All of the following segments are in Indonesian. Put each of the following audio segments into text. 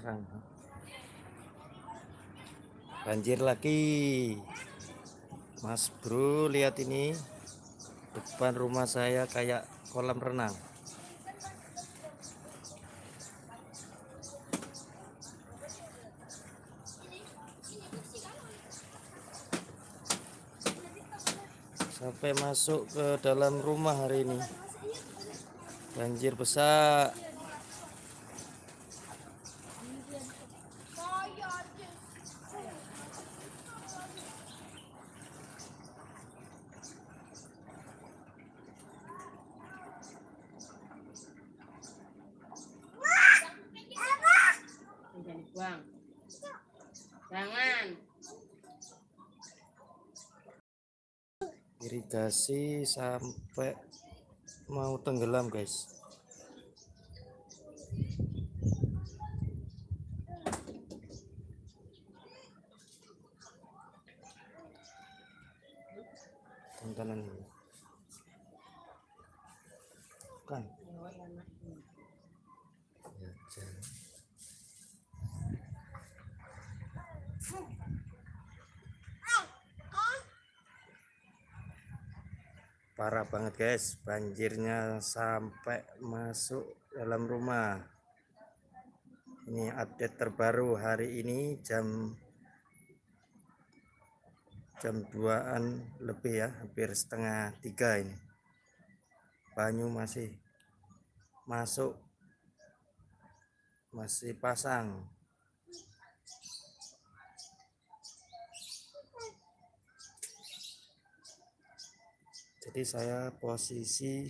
terang. Banjir lagi, Mas Bro. Lihat ini, depan rumah saya kayak kolam renang. Sampai masuk ke dalam rumah hari ini. Banjir besar. Jangan dibuang. Jangan. Irigasi sampai mau tenggelam, guys. Tontonan ini. Kan. Ya, jangan. Parah banget, guys. Banjirnya sampai masuk dalam rumah. Ini update terbaru hari ini jam 2-an lebih ya, hampir setengah 3 ini. Banyu masih masuk, masih pasang. Jadi saya posisi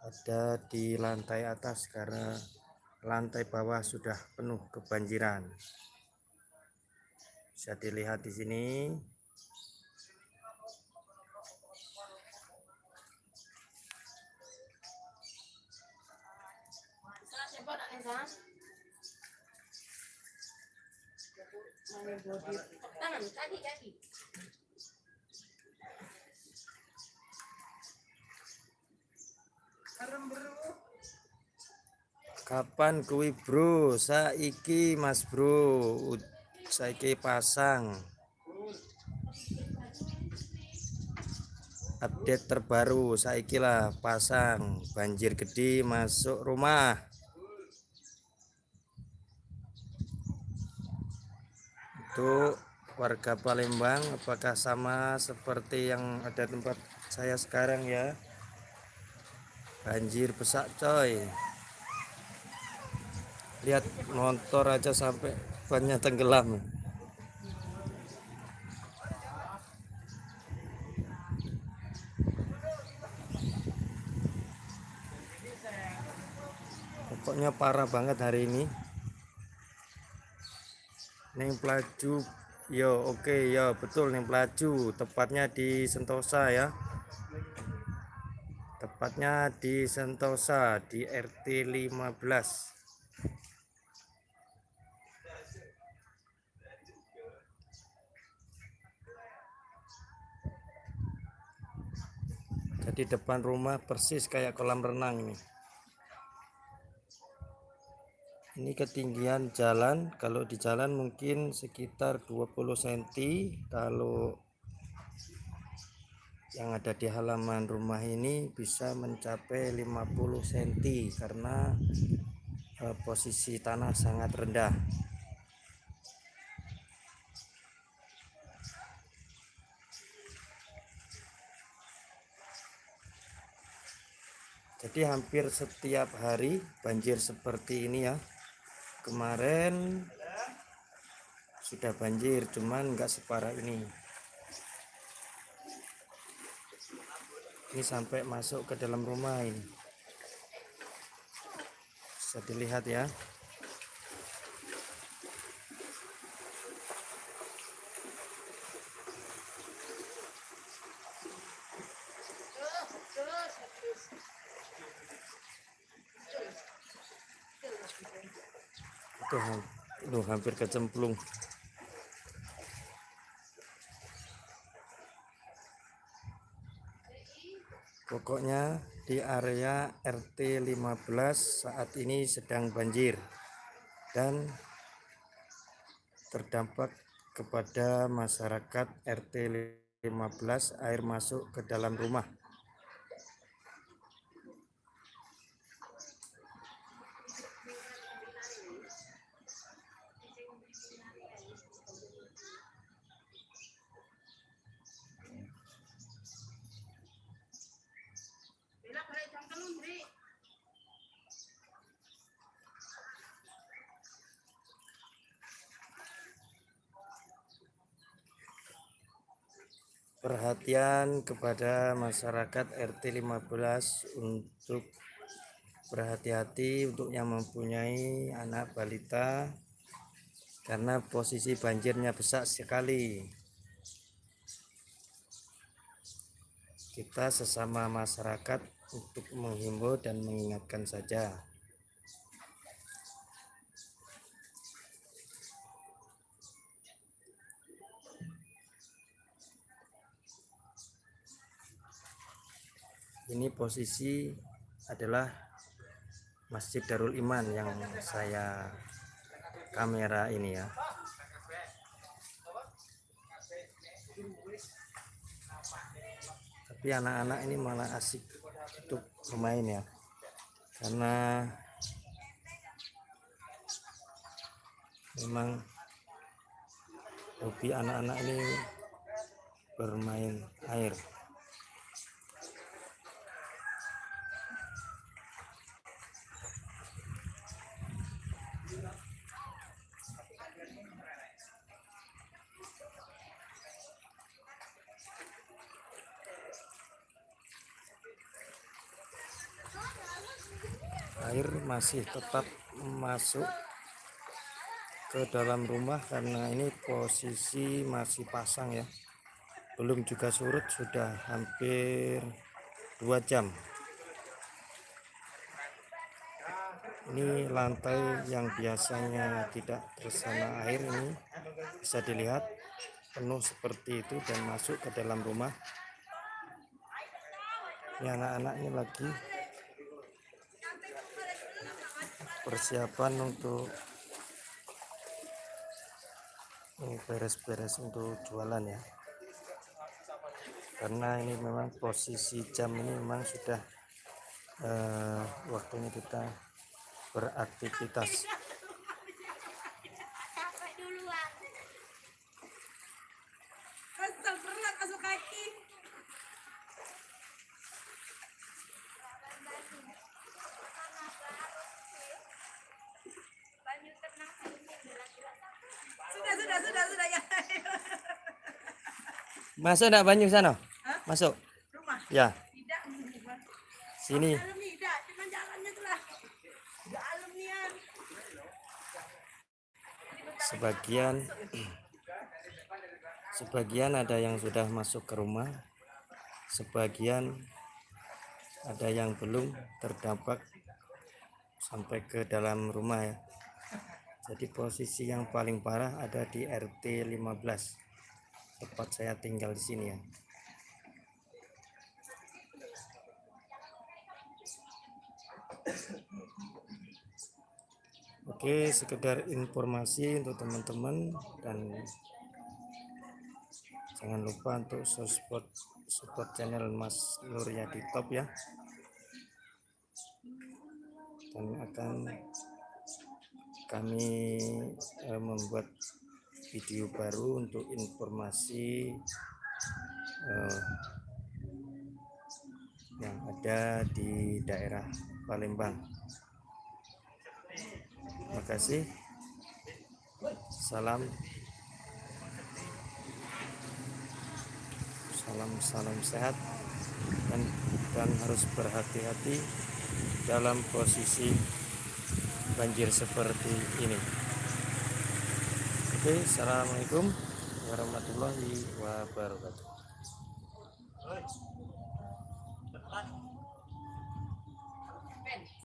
ada di lantai atas karena lantai bawah sudah penuh kebanjiran. Bisa dilihat di sini. Tangan, kaki. Kapan kuwi, Bro? Saiki, Mas Bro. Saiki pasang. Update terbaru saiki lah pasang. Banjir gede masuk rumah. Untuk warga Palembang, apakah sama seperti yang ada tempat saya sekarang ya? Banjir besar, coy. Lihat motor aja sampai bannya tenggelam. Pokoknya parah banget hari ini. Neng Pelaju, yo oke, yo betul Neng Pelaju, tepatnya di Sentosa ya. Tepatnya di Sentosa di RT 15. Jadi depan rumah persis kayak kolam renang ini. Ini ketinggian jalan, kalau di jalan mungkin sekitar 20 cm, kalau yang ada di halaman rumah ini bisa mencapai 50 cm karena posisi tanah sangat rendah. Jadi hampir setiap hari banjir seperti ini ya. Kemarin sudah banjir, cuman nggak separah ini. Ini sampai masuk ke dalam rumah ini. Bisa dilihat ya. Tuh hampir kecemplung. Pokoknya di area RT 15 saat ini sedang banjir. dan terdampak kepada masyarakat RT 15 air masuk ke dalam rumah. Perhatian kepada masyarakat RT 15 untuk berhati-hati untuk yang mempunyai anak balita karena posisi banjirnya besar sekali. Kita sesama masyarakat untuk menghimbau dan mengingatkan saja. Ini posisi adalah Masjid Darul Iman yang saya kamera ini ya. Tapi anak-anak ini malah asik untuk bermain ya, karena memang hobi anak-anak ini bermain air. Air masih tetap masuk ke dalam rumah karena ini posisi masih pasang ya, belum juga surut, sudah hampir 2 jam. Ini lantai yang biasanya tidak terkena air ini bisa dilihat penuh seperti itu dan masuk ke dalam rumah. Ini anak-anak ini lagi persiapan untuk beres-beres untuk jualan ya, karena ini memang posisi jam ini memang sudah waktunya kita beraktivitas. Sudah ya. Masuk enggak banyu sana? Hah? Masuk. Rumah? Ya, Tidak. sini. Dalam tidak, cuma jalannya tuh lah. Dalam nian. Sebagian ada yang sudah masuk ke rumah, sebagian ada yang belum terdampak sampai ke dalam rumah ya. Jadi posisi yang paling parah ada di RT 15, tempat saya tinggal di sini ya. Oke, sekedar informasi untuk teman-teman, dan jangan lupa untuk support channel Mas Nuryadi Top ya. Dan akan kami membuat video baru untuk informasi yang ada di daerah Palembang. Terima kasih. Salam sehat dan harus berhati-hati dalam posisi banjir seperti ini. Oke, assalamualaikum warahmatullahi wabarakatuh.